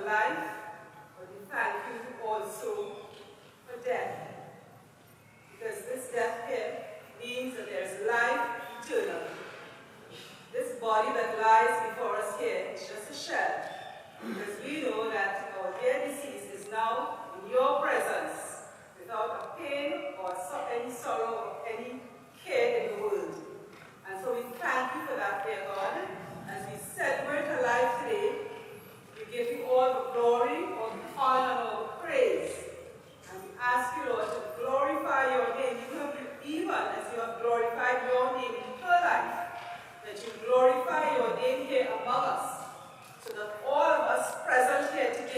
life, but we thank you also for death. Because this death here means that there is life eternal. This body that lies before us here is just a shell, because we know that our dear deceased is now in your presence, without a pain or any sorrow or any care in the world. And so we thank you for that, dear God. As we celebrate her life today, we give you all the glory, all the honor, and all the praise. And we ask you, Lord, to glorify your name, even as you have glorified your name in her life, that you glorify your name here among us, so that all of us present here today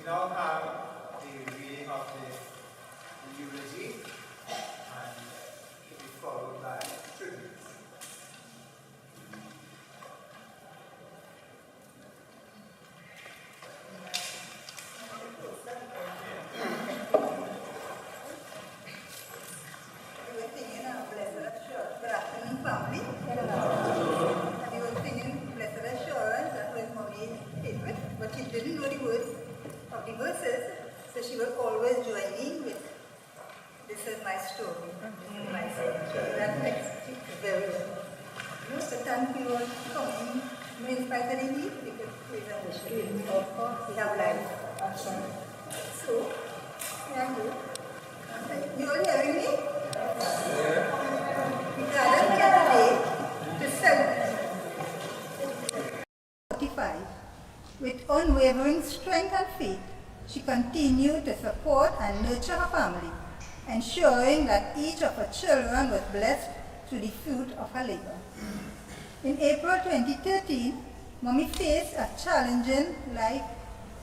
now have the reading of the eulogy, and it will be followed by tributes. Good afternoon, family. And we were singing Blessed Assurance. That was Mommy's favorite, but she didn't know the words of the verses, so she was always joining with, "This is my story, this is my story." So that makes it very well. So thank you all for coming. In spite of the heat, because praise and worship. Of course, we have life. So, here I go. You all hearing me? We gathered here today to celebrate 45. With unwavering strength and faith, she continued to support and nurture her family, ensuring that each of her children was blessed through the fruit of her labor. In April 2013, Mommy faced a challenging life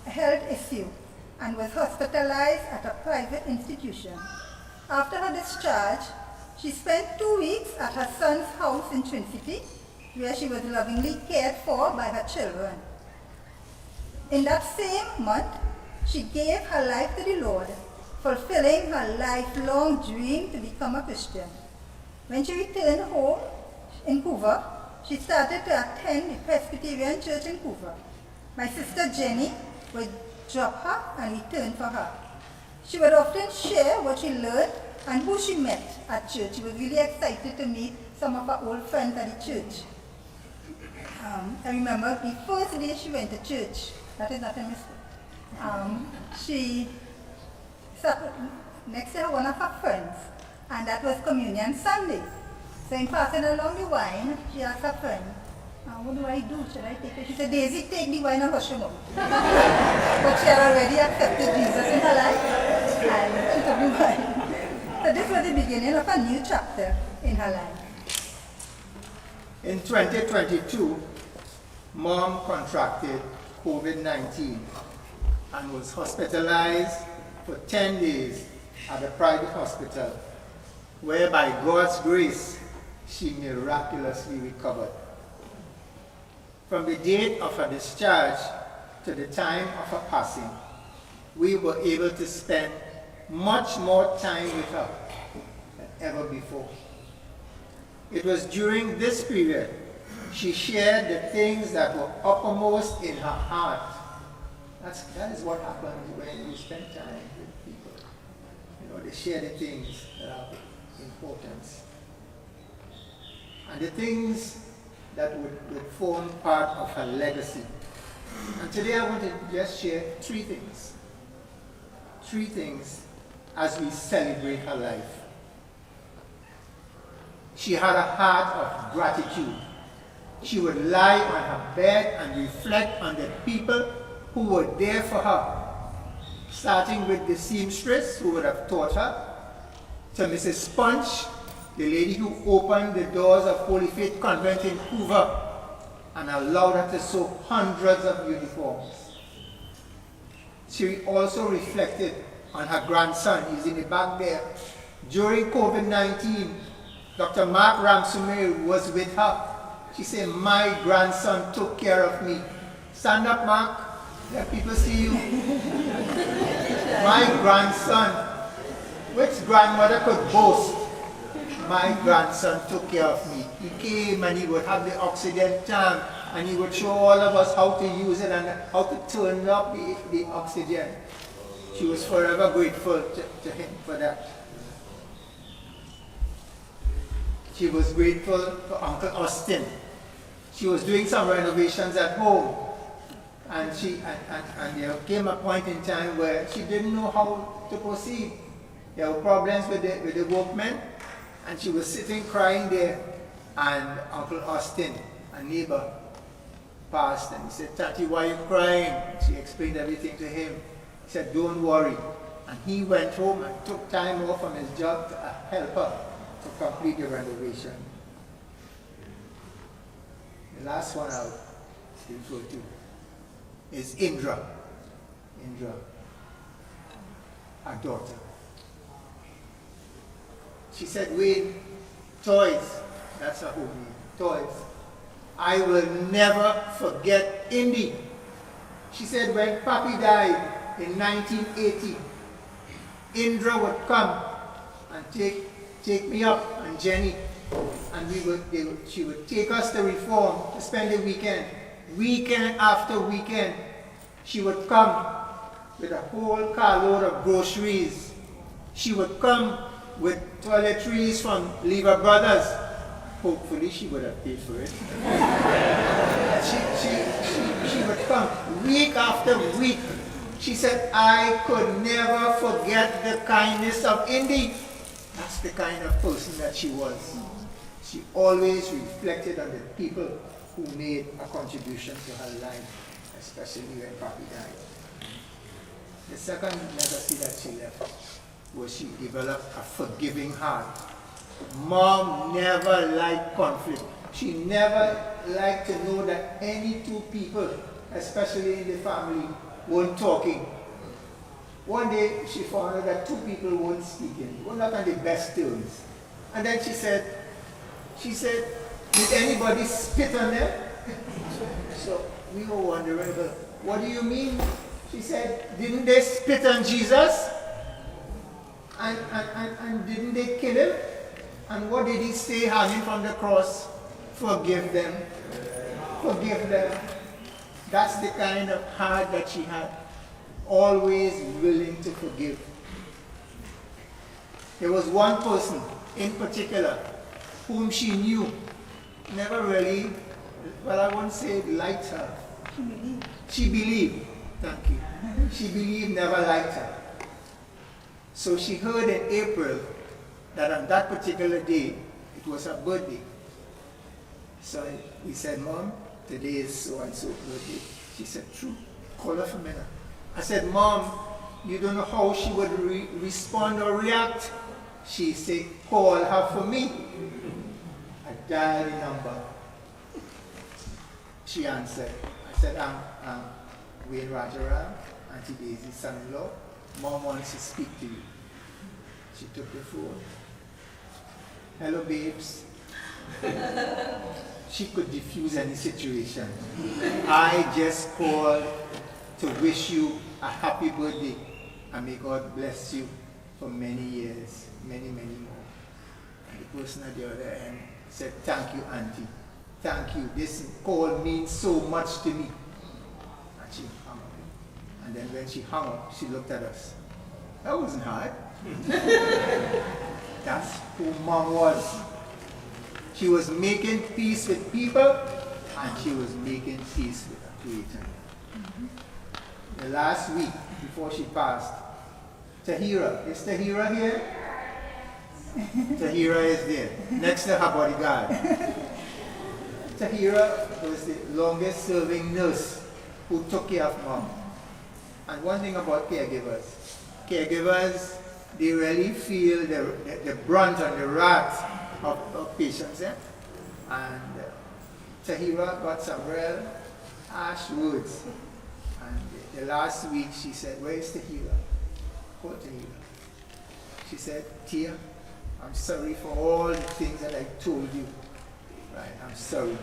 health issue and was hospitalized at a private institution. After her discharge, she spent 2 weeks at her son's house in Trinity, where she was lovingly cared for by her children. In that same month, she gave her life to the Lord, fulfilling her lifelong dream to become a Christian. When she returned home in Hoover, she started to attend the Presbyterian Church in Hoover. My sister Jenny would drop her and return for her. She would often share what she learned and who she met at church. She was really excited to meet some of her old friends at the church. I remember the first day she went to church. That is not a mistake. She sat next to one of her friends, and that was Communion Sunday. So in passing along the wine, she asked her friend, "What do I do? Should I take it?" She said, "Daisy, take the wine and hush him out." But she had already accepted Jesus in her life, and she took the wine. So this was the beginning of a new chapter in her life. In 2022, Mom contracted COVID-19 and was hospitalized for 10 days at a private hospital, where by God's grace, she miraculously recovered. From the date of her discharge to the time of her passing, we were able to spend much more time with her than ever before. It was during this period she shared the things that were uppermost in her heart. That is what happens when you spend time with people. You know, they share the things that are of importance. And the things that would form part of her legacy. And today I want to just share three things. Three things as we celebrate her life. She had a heart of gratitude. She would lie on her bed and reflect on the people who were there for her, starting with the seamstress who would have taught her, to Mrs. Sponge, the lady who opened the doors of Holy Faith Convent in Hoover and allowed her to sew hundreds of uniforms. She also reflected on her grandson. He's in the back there. During COVID-19, Dr. Mark Ramsumir was with her. She said, "My grandson took care of me." Stand up, Mark. Let people see you. My grandson. Which grandmother could boast? My grandson took care of me. He came and he would have the oxygen tank and he would show all of us how to use it and how to turn up the oxygen. She was forever grateful to him for that. She was grateful for Uncle Austin. She was doing some renovations at home, and there came a point in time where she didn't know how to proceed. There were problems with the workmen, and she was sitting crying there, and Uncle Austin, a neighbor, passed, and he said, "Tati, why are you crying?" She explained everything to him. He said, "Don't worry." And he went home and took time off from his job to help her to complete the renovation. The last one I'll refer to is Indra. Indra. a daughter. She said, Wayne, toys, that's her home name, toys. I will never forget Indy. She said when Papi died in 1980, Indra would come and take me up and Jenny, and she would take us to Reform to spend the weekend. Weekend after weekend, she would come with a whole carload of groceries. She would come with toiletries from Lever Brothers. Hopefully she would have paid for it. she would come week after week. She said, I could never forget the kindness of Indy. That's the kind of person that she was. She always reflected on the people who made a contribution to her life, especially when Papi died. The second legacy that she left was she developed a forgiving heart. Mom never liked conflict. She never liked to know that any two people, especially in the family, weren't talking. One day she found out that two people weren't speaking, were not on the best terms. And then she said, did anybody spit on them? So we were wondering, well, what do you mean? She said, didn't they spit on Jesus? And didn't they kill him? And what did he say hanging from the cross? Forgive them. Forgive them. That's the kind of heart that she had. Always willing to forgive. There was one person in particular whom she knew never really, well, I won't say liked her. She believed. Thank you. She believed, never liked her. So she heard in April that on that particular day, it was her birthday. So we said, Mom, today is so-and-so birthday. She said, true. Call her for a minute. I said, Mom, you don't know how she would respond or react. She said, call her for me. I dialed the number. She answered. I said, I'm Wayne Rajaram, Auntie Daisy's son-in-law. Mom wants to speak to you. She took the phone. Hello, babes. She could diffuse any situation. I just called to wish you a happy birthday, and may God bless you for many years, many, many more. And the person at the other end said, thank you, Auntie. Thank you. This call means so much to me. And she hung up. And then when she hung up, she looked at us. That wasn't hard. That's who Mom was. She was making peace with people, and she was making peace with her Creator. The last week before she passed, Tahira, is Tahira here? Tahira is there, next to her bodyguard. Tahira was the longest serving nurse who took care of Mom. And one thing about caregivers, they really feel the brunt and the wrath of patients. And Tahira got some real harsh words. And the last week she said, where is Tahira? Call Tahira. She said, Tia, I'm sorry for all the things that I told you. Right, I'm sorry.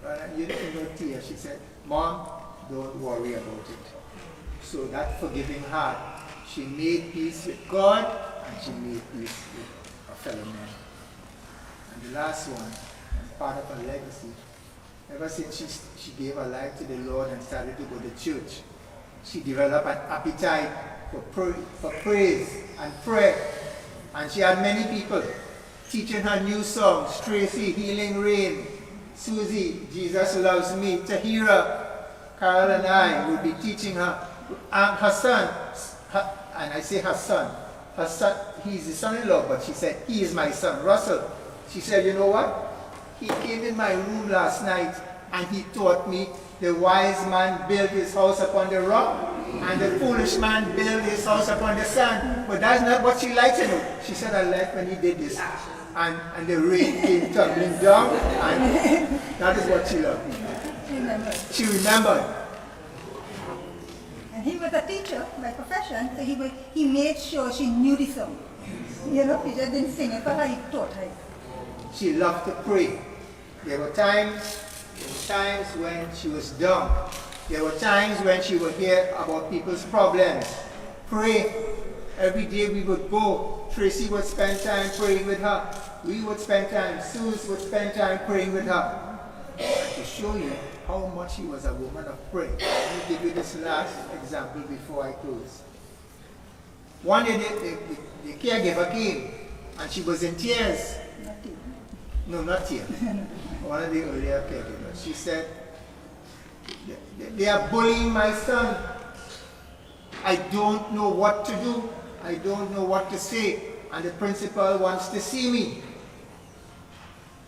And you didn't know Tia. She said, Mom, don't worry about it. So that forgiving heart, she made peace with God, and she made peace with her fellow men. And the last one, and part of her legacy, ever since she gave her life to the Lord and started to go to church, she developed an appetite for praise and prayer. And she had many people teaching her new songs: Tracy, Healing Rain, Susie, Jesus Loves Me, Tahira, Carol and I will be teaching her. Her son, and I say her son, he's the son-in-law, but she said, he is my son, Russell. She said, you know what? He came in my room last night and he taught me the wise man built his house upon the rock and the foolish man built his house upon the sand. But that's not what she liked to know. She said, I like when he did this. And the rain came tumbling down, and that is what she loved. She remembered. He was a teacher by profession, so he made sure she knew the song. You know, he just didn't sing it for her, he taught her. She loved to pray. There were times when she was down. There were times when she would hear about people's problems. Pray. Every day we would go. Tracy would spend time praying with her. We would spend time. Suze would spend time praying with her. And to show you how much she was a woman of prayer, let me give you this last example before I close. One day the caregiver came and she was in tears. No, not tears. One of the earlier caregivers. She said, they are bullying my son. I don't know what to do. I don't know what to say. And the principal wants to see me.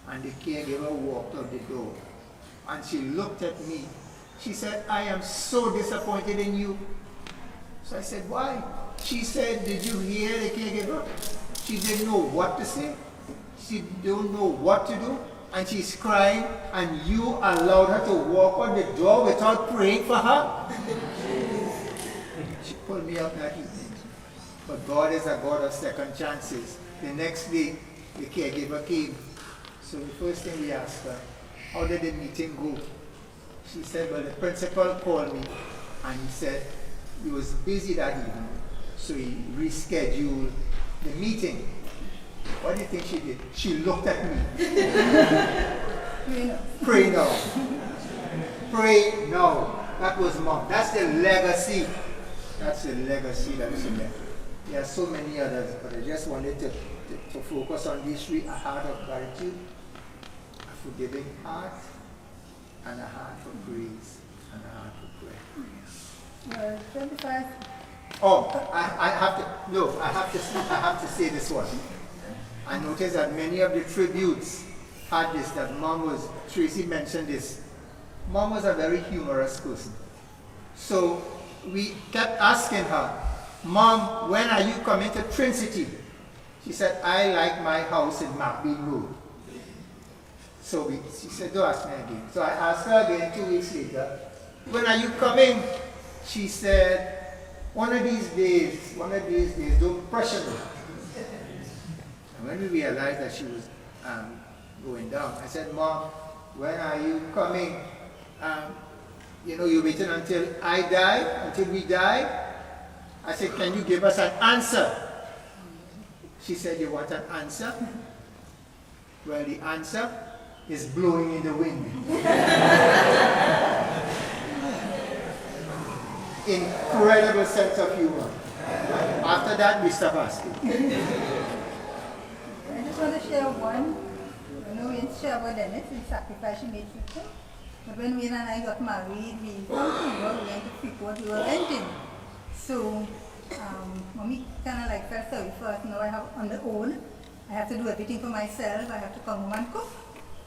And the caregiver walked out the door. And she looked at me. She said, I am so disappointed in you. So I said, why? She said, did you hear the caregiver? She didn't know what to say. She don't know what to do. And she's crying, and you allowed her to walk out the door without praying for her? She pulled me up that evening. But God is a God of second chances. The next day, the caregiver came. So the first thing we asked her, how did the meeting go? She said, well, the principal called me, and he said he was busy that evening, so he rescheduled the meeting. What do you think she did? She looked at me. Pray now. Pray now. That was Mom. That's the legacy. That's the legacy that's in there. There are so many others, but I just wanted to focus on these three: a heart of gratitude, a forgiving heart, and a heart for praise, and a heart for prayer. 25. Oh, I have to say this one. I noticed that many of the tributes had this, that Tracy mentioned this. Mom was a very humorous person. So we kept asking her, Mom, when are you coming to Trinity? She said, I like my house in Macbean Road. So she said, don't ask me again. So I asked her again 2 weeks later, when are you coming? She said, one of these days, don't pressure me. And when we realized that she was going down, I said, Mom, when are you coming? You're waiting until I die, until we die? I said, can you give us an answer? She said, you want an answer? Well, the answer is blowing in the wind. Incredible sense of humor. After that, we stopped asking. I just want to share one. We didn't share about Dennis, the sacrifice she made for her. But when we and I got married, we went to Freeport, we were renting. So, Mommy kind of like felt sorry for us. Now I have on the own. I have to do everything for myself. I have to come home and cook.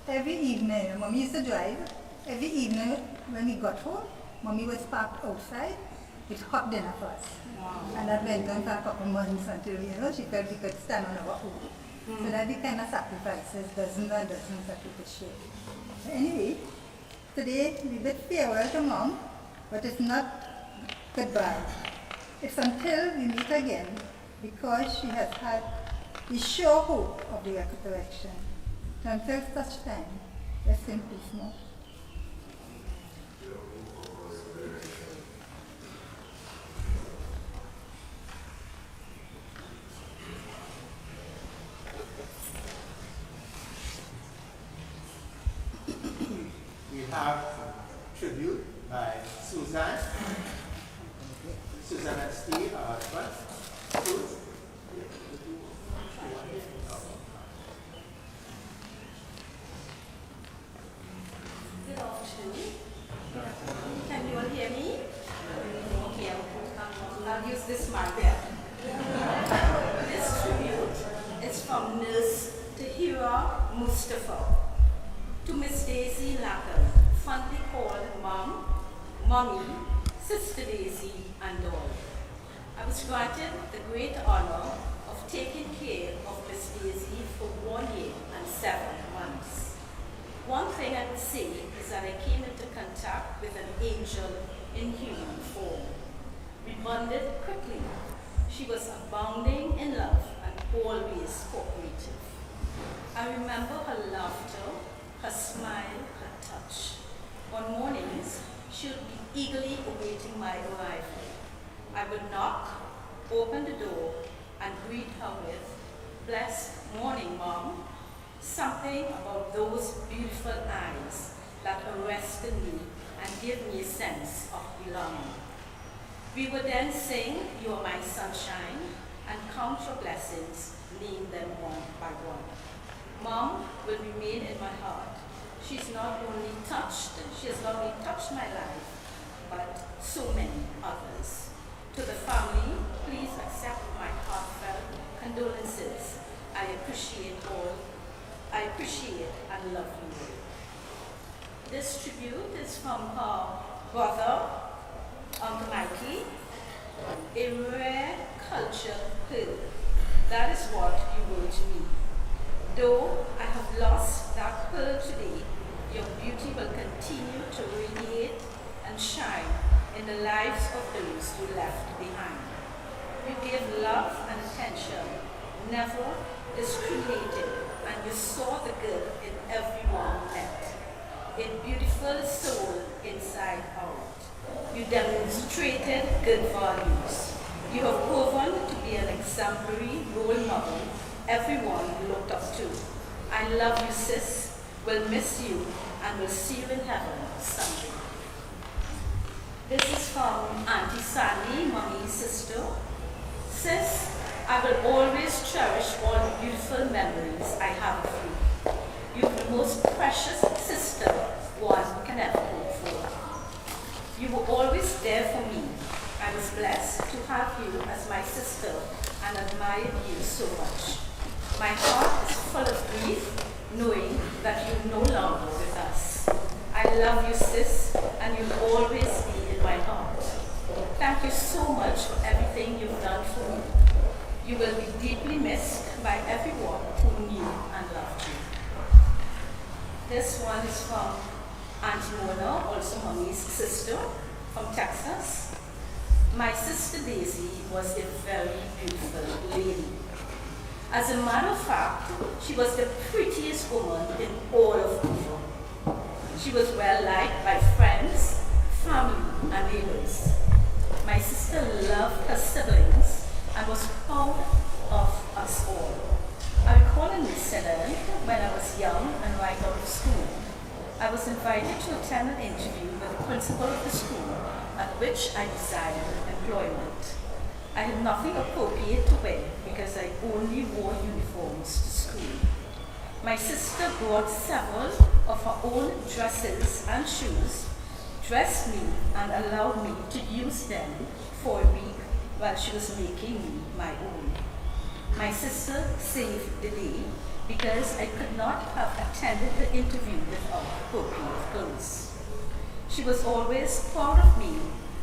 Every evening, Mommy used to drive. Every evening when we got home, Mommy was parked outside with hot dinner for us. Wow. And that went on for a couple of months until, she felt we could stand on our own. So that the kind of sacrifices, dozens and dozens that we could share. So anyway, today we bid farewell to Mom, but it's not goodbye. It's until we meet again, because she has had the sure hope of the resurrection. So until such time, rest in peace, Mom. We have tribute by Susan. Susan and Steve, our husband. Good afternoon. Can you all hear me? Okay, I'll use this mic here. This tribute is from Nurse Tahira Mustafa to Miss Daisy Lackhan, fondly called Mom, Mommy, Sister Daisy, and all. I was granted the great honor of taking care of Miss Daisy for 1 year and 7 months. One thing I would say is that I came into contact with an angel in human form. We bonded quickly. She was abounding in love and always cooperative. I remember her laughter, her smile, her touch. On mornings, she would be eagerly awaiting my arrival. I would knock, open the door, and greet her with, "Blessed morning, Mom." Something about those beautiful eyes that arrested me and gave me a sense of belonging. We would then sing, "You are my sunshine," and count your blessings, name them one by one. Mom will remain in my heart. She has not only touched my life, but so many others. To the family, please accept my heartfelt condolences. I appreciate and love you. This tribute is from her brother, Uncle Mikey, a rare cultured pearl. That is what you were to me. Though I have lost that pearl today, your beauty will continue to radiate and shine in the lives of those you left behind. You gave love and attention, never discriminated, and you saw the good in everyone you met. A beautiful soul inside out. You demonstrated good values. You have proven to be an exemplary role model everyone looked up to. I love you, sis. Will miss you and will see you in heaven someday. This is from Auntie Sandy, Mommy's sister. Sis, I will always cherish all the beautiful memories I have of you. You're the most precious sister one can ever hope for. You were always there for me. I was blessed to have you as my sister and admired you so much. My heart is full of grief knowing that you're no longer with us. I love you, sis, and you'll always be in my heart. Thank you so much for everything you've done for me. You will be deeply missed by everyone who knew and loved you. This one is from Auntie Mona, also Mommy's sister, from Texas. My sister Daisy was a very beautiful lady. As a matter of fact, she was the prettiest woman in all of Hoover. She was well liked by friends, family, and neighbors. My sister loved her siblings and was proud of us all. I recall an incident when I was young and right out of school. I was invited to attend an interview with the principal of the school at which I desired employment. I had nothing appropriate to wear because I only wore uniforms to school. My sister brought several of her own dresses and shoes, dressed me, and allowed me to use them for a week while she was making me my own. My sister saved the day because I could not have attended the interview without appropriate clothes. She was always proud of me,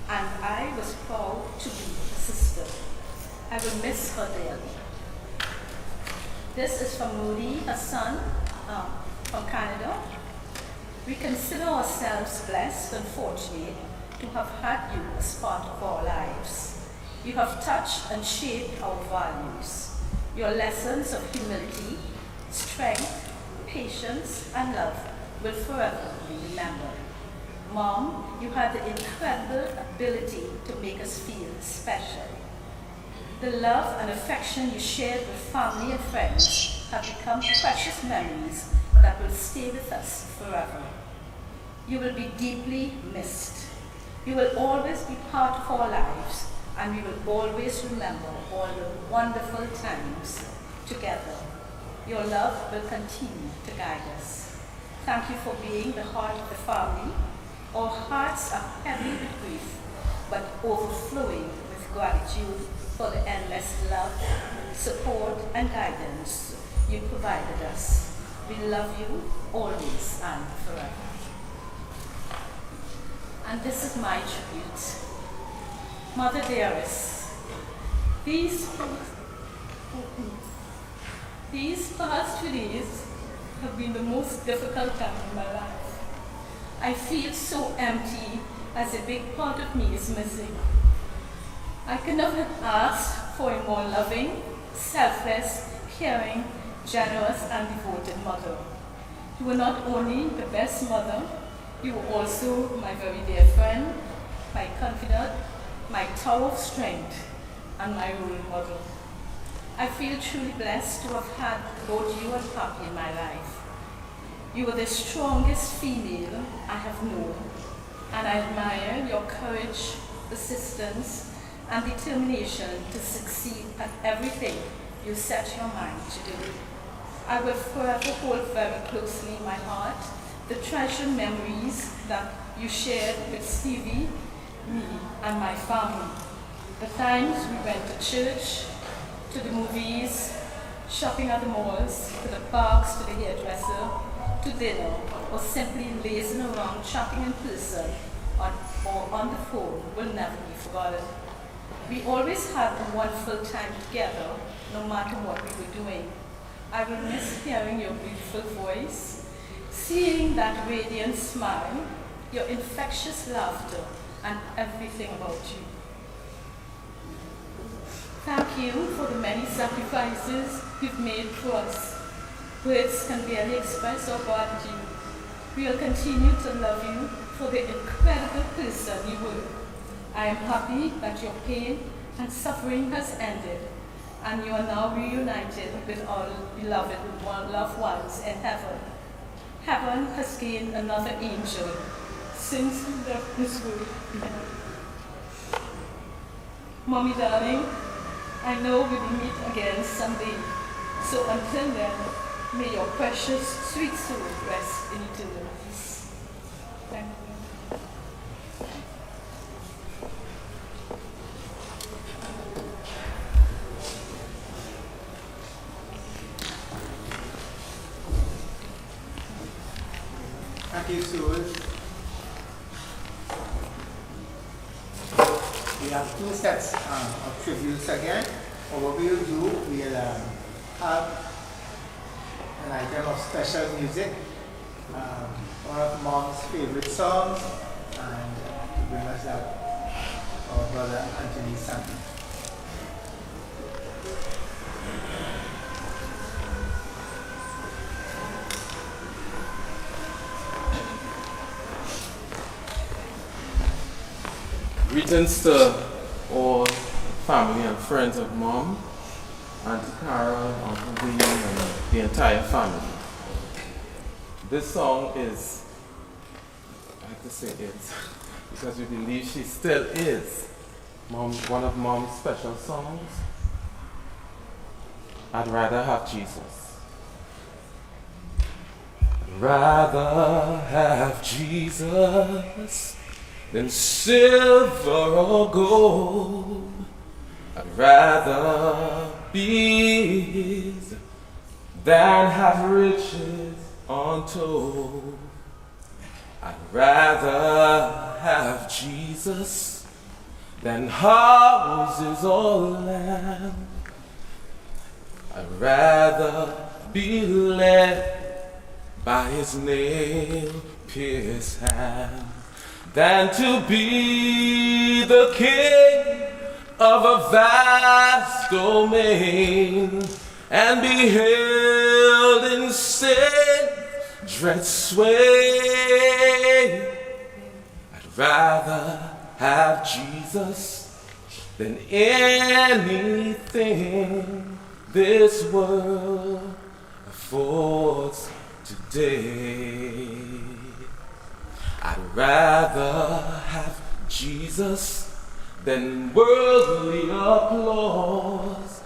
and I was proud to be a sister. I will miss her dearly. This is from Moody, her son, from Canada. We consider ourselves blessed and fortunate to have had you as part of our lives. You have touched and shaped our values. Your lessons of humility, strength, patience, and love will forever be remembered. Mom, you had the incredible ability to make us feel special. The love and affection you shared with family and friends have become precious memories that will stay with us forever. You will be deeply missed. You will always be part of our lives, and we will always remember all the wonderful times together. Your love will continue to guide us. Thank you for being the heart of the family. Our hearts are heavy with grief, but overflowing with gratitude for the endless love, support, and guidance you provided us. We love you always and forever. And this is my tribute. Mother dearest, these past 2 days have been the most difficult time in my life. I feel so empty as a big part of me is missing. I could not have asked for a more loving, selfless, caring, generous, and devoted mother. You were not only the best mother, you were also my very dear friend, my confidant, my tower of strength, and my role model. I feel truly blessed to have had both you and Papi in my life. You were the strongest female I have known, and I admire your courage, persistence, and determination to succeed at everything you set your mind to do. I will forever hold very closely in my heart the treasured memories that you shared with Stevie, me, and my family. The times we went to church, to the movies, shopping at the malls, to the parks, to the hairdresser, to dinner, or simply lazing around chatting in person or on the phone will never be forgotten. We always had a wonderful time together, no matter what we were doing. I will miss hearing your beautiful voice, seeing that radiant smile, your infectious laughter, and everything about you. Thank you for the many sacrifices you've made for us. Words can barely express our gratitude. We will continue to love you for the incredible person you were. I am happy that your pain and suffering has ended, and you are now reunited with our beloved loved ones in heaven. Heaven has gained another angel since you left this world. Mommy darling, I know we will meet again someday. So until then, may your precious, sweet soul rest in eternal peace. Thank you. Thank you, Sue. We have two sets of tributes again. But what we'll do, we'll have an item of special music, one of Mom's favorite songs, and to bring us up, our brother Anthony Santos. Greetings to all family and friends of Mom, Auntie Carol, Uncle William, and the entire family. This song is, I have to say it, because we believe she still is one of Mom's special songs. I'd rather have Jesus. I'd rather have Jesus than silver or gold. I'd rather be his than have riches untold. I'd rather have Jesus than houses or land. I'd rather be led by his nail-pierced hand than to be the king of a vast domain and be held in sin, dread sway. I'd rather have Jesus than anything this world affords today. I'd rather have Jesus than worldly applause.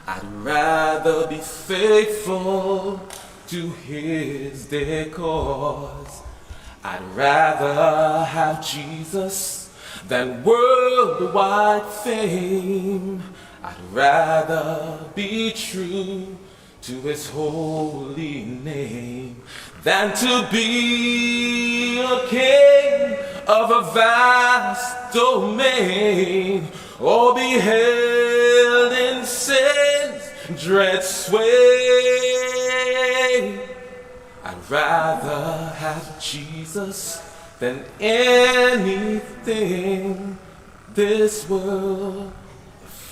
I'd rather be faithful to his dear cause. I'd rather have Jesus than worldwide fame. I'd rather be true to his holy name than to be a king of a vast domain or be held in sin's dread sway. I'd rather have Jesus than anything this world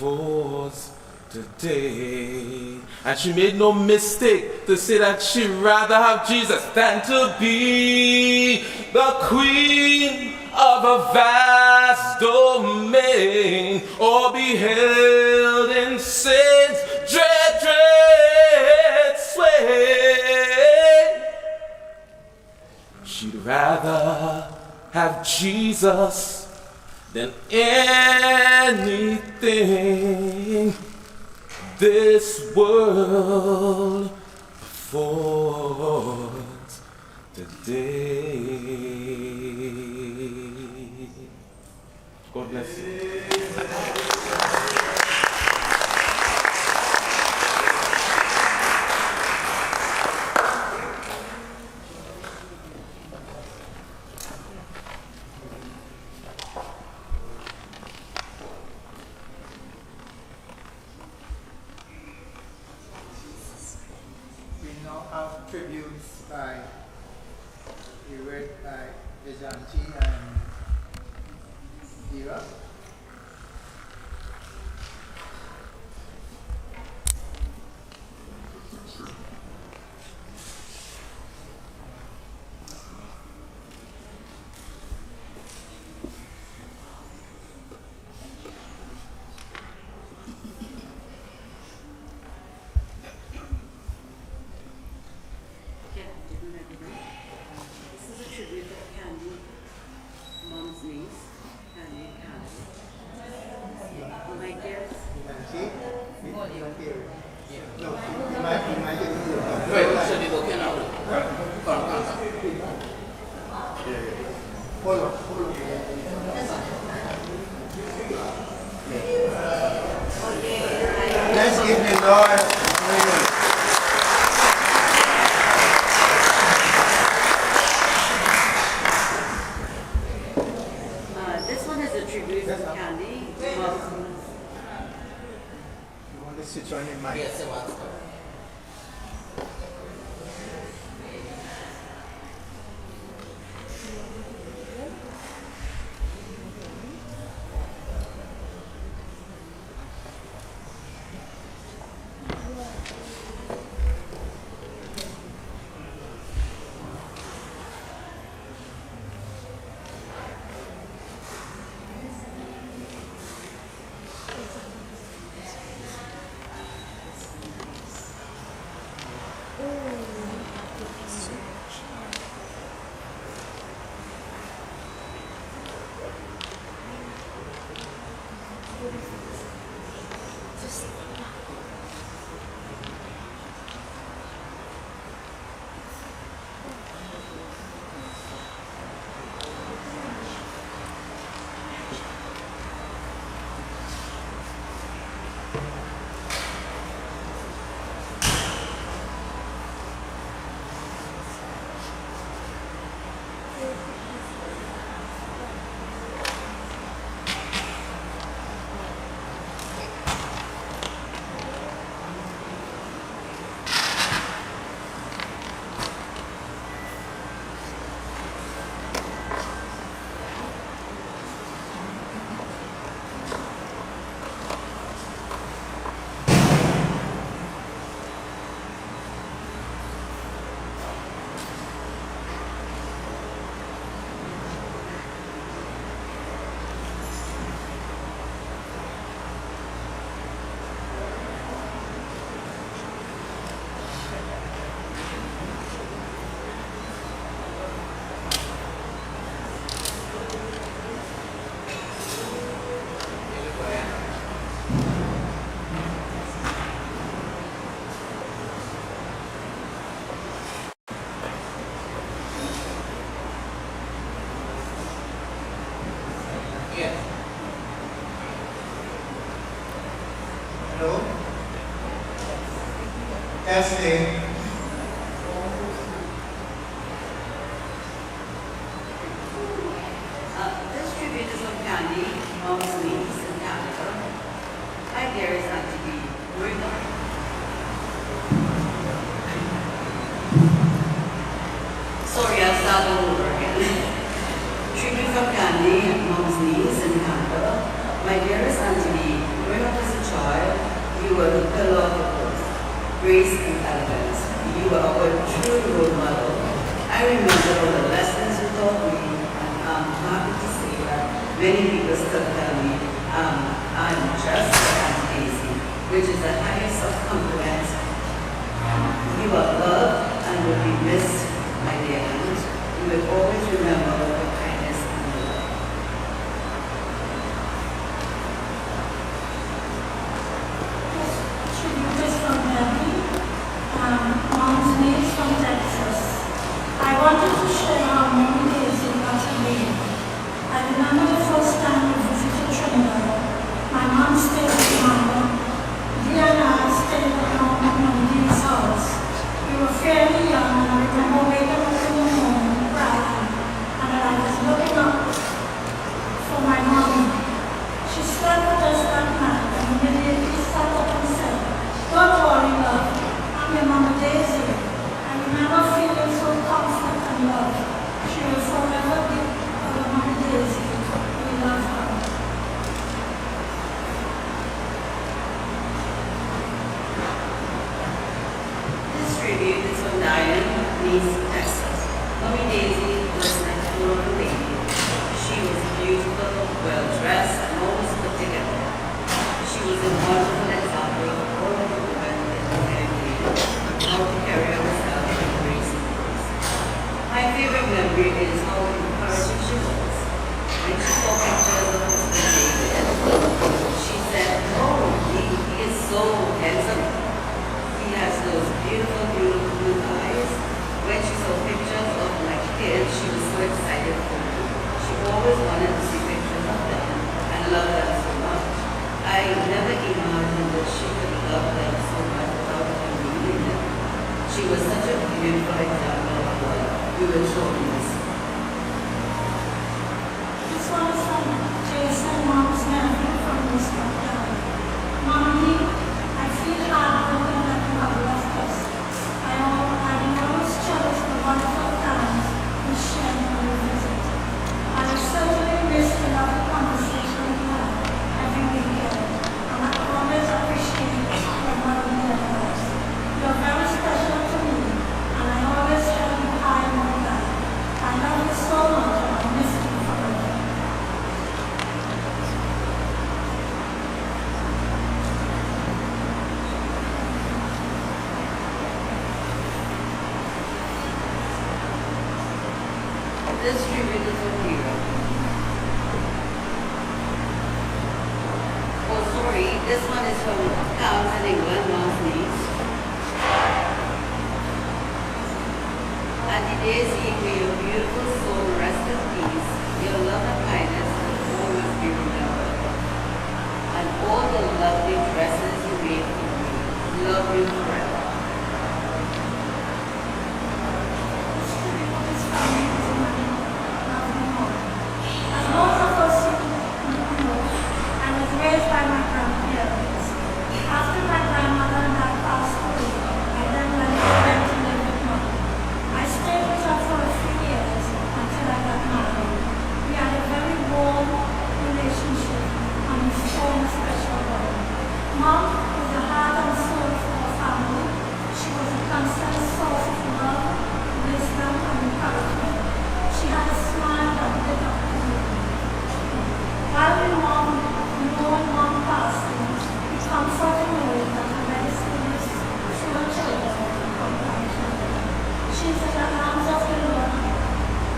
forth today. And she made no mistake to say that she'd rather have Jesus than to be the queen of a vast domain, or be held in sin's dread sway. She'd rather have Jesus than anything this world affords today. God bless you. Tributes by read by Vijanti and Dira. Let's give the Lord praise. This one is a tribute to Candy. You want to sit on your mic? Yes, it was. Hello? Testing. This tribute is from Candy, Mom's niece in Canada. My dear is actually growing up. Sorry, I'll start all over again. Tribute from Candy, Mom's niece in Canada. My dearest Auntie, growing up as a some tell me I'm just Aunt Daisy, which is the highest of compliments. You are loved and will be missed, my dear aunt. You will always remember your kindness and love. Tribute is from Debbie, Mom's niece from Texas. I wanted to share how Mom Daisy got her name. I remember the first time we visited Trinidad. My mom stayed with Mama. Dia and I stayed around Mom D's house. We were fairly young, and I remember waking up in the morning crying, and that I was looking up for my mommy. She slept with us that night, and immediately sat up and said, "Don't worry, love. I'm your Mama Daisy." I remember feeling so comfort and love. She will forever be our Mama Daisy. We love her. This tribute is from Diane, Nice, Texas. Mommy Daisy was an adorable lady. She was beautiful, well-dressed, and always put together. She was a wonderful example of all of the women in the family, how to carry herself with grace and grace. My favorite memory is how encouraging she was. When she saw pictures of husband David, she said, "Oh, he is so handsome. He has those beautiful, beautiful blue eyes." When she saw pictures of my kids, she was so excited for me. She always wanted to see pictures of them and loved them so much. I never imagined that she could love them so much without even meeting them. She was such a beautiful example of what we will show in this. This one is from Jason, Mom's nephew from Miss Montana. Mommy, I feel heartbroken that you have left us. I will always cherish the wonderful times we shared when we visit. I will certainly miss the lovely conversation we had every weekend, and I always appreciate your mother and us. You are very special to me, and I always tell you high and low. I love you so much, and I miss you forever. This tribute is from Hero. Oh, sorry, this one is from Cows in England, Mom's niece. Auntie Daisy, may your beautiful soul rest in peace. Your love and kindness will always be remembered. And all the lovely dresses you made for me, love you forever. As most of us know, I was raised by my grandparents. After my grandmother and I passed away, I then went to live with mom. I stayed with her for a few years until I got married. We had a very warm relationship and we formed a special bond. Mom was the heart and soul of our family. She was a constant source of love, wisdom, and encouragement. She had a smile that lit up the room. While we mourn Mom passing, we comfort in knowing that her legacy lives through her children and grandchildren. She is in the arms of the Lord.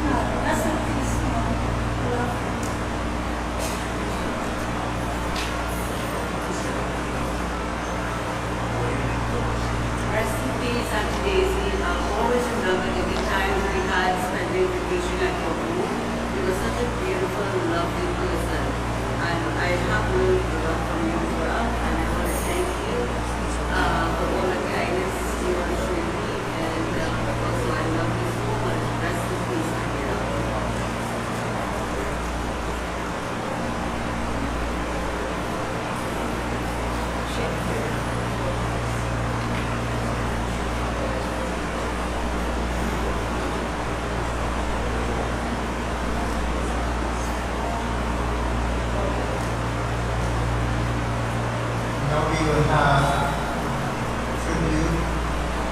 Now, rest in peace, Mom. I love you. Rest in peace, Auntie Daisy. I'll always remember the good times we had spending vacation at your home. You were such a beautiful, lovely person. And I have learned a lot from you as well. And I want to thank you for all the kindness you have shown me. And also, I love you so much. Rest in peace, my dear. Now we will have tribute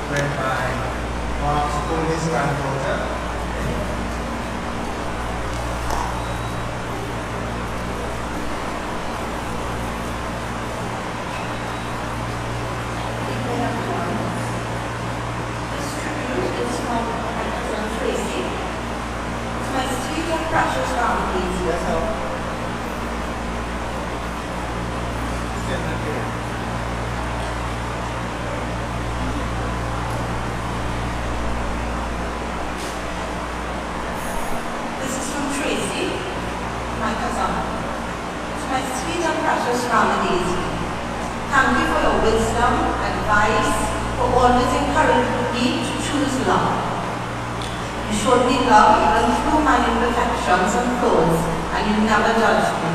read by Mark's oldest granddaughter. and precious Grandma Daisy, thank you for your wisdom, advice, for always encouraging me to choose love. You showed me love even through my imperfections and flaws, and you never judged me.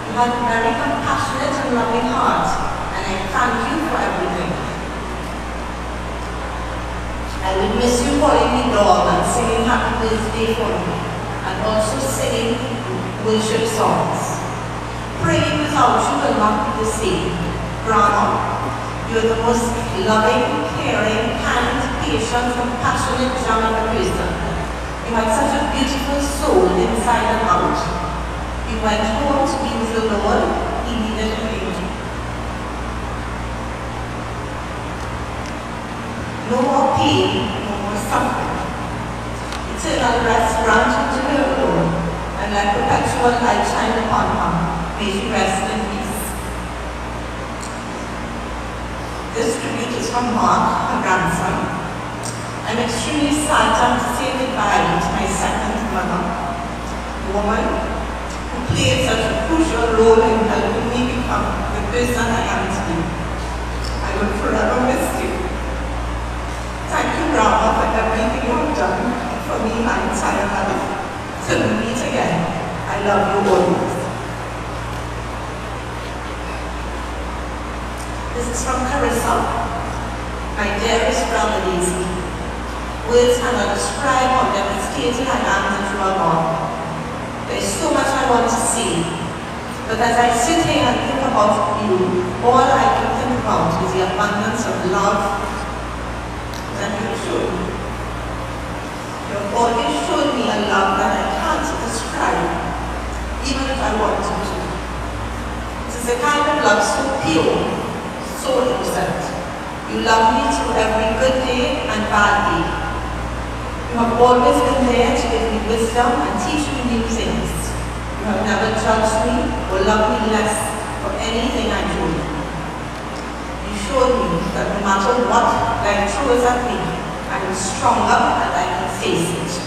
You had a very compassionate and loving heart, and I thank you for everything. I will miss you calling me dog and singing happy birthday for me, and also singing worship songs. Praying without you will not be the same. Grandma, you are the most loving, caring, kind, patient, compassionate, gentle person. You had such a beautiful soul inside and out. You went home to be with the Lord. He needed an angel. No more pain, no more suffering. Eternal rest granted to her alone, and let perpetual light shine upon her. May she rest in peace. This tribute is from Mark, her grandson. I'm extremely sad to have to say goodbye to my second mother, a woman who played such a crucial role in helping me become the person I am today. I will forever miss you. Thank you, Grandma, for everything you have done for me my entire life. Till we meet again, I love you always. This is from Carissa, my dearest Grandma Daisy. Words cannot describe how devastated I am that you are gone. There is so much I want to say, but as I sit here and think about you, all I can think about is the abundance of love that you have shown me. You have always shown me a love that I can't describe, even if I wanted to. It is a kind of love so pure, so innocent. You love me through every good day and bad day. You have always been there to give me wisdom and teach me new things. You have never judged me or loved me less for anything I do. You showed me that no matter what life throws at me, I am stronger and I can face it.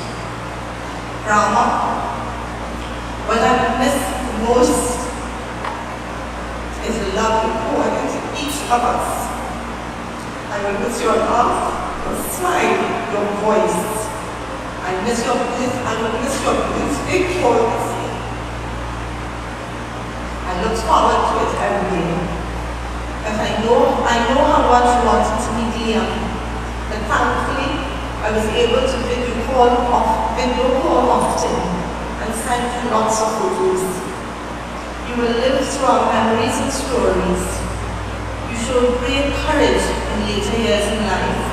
Grandma, what I miss most is the love you pour into each of us. I will miss your laugh, your smile, your voice. I will miss your big calls. I look forward to it every day. But I know how much you wanted to be dear. But thankfully, I was able to video call often and send you lots of photos. You will live through our memories and stories. You showed great courage in later years in life.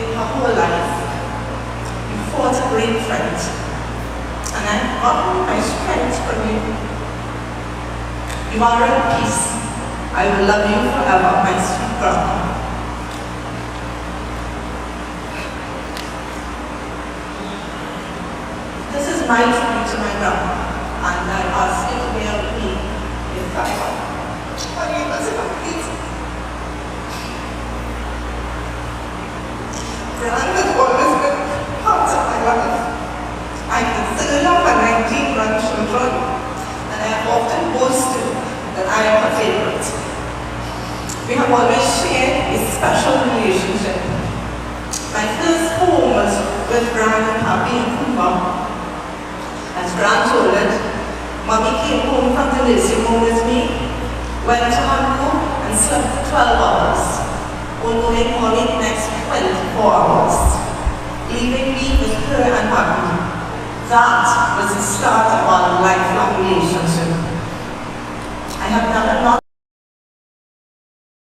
In your whole life, you fought a great fight, and I've gotten my strength from you. You are at peace. I will love you forever, my sweet Grandma. This is my tribute to my grandma, and I ask you to bear with me if I Grandma has always been part of my life. I consider her my 19 grandchildren, and I have often boasted that I am her favorite. We have always shared a special relationship. My first home was with Gran and Papi in Cuba. As Gran told it, Mommy came home from the nursing home with me, went to Hamburg and slept for 12 hours, only Mommy the next 24 hours, leaving me with her and Papi. That was the start of our lifelong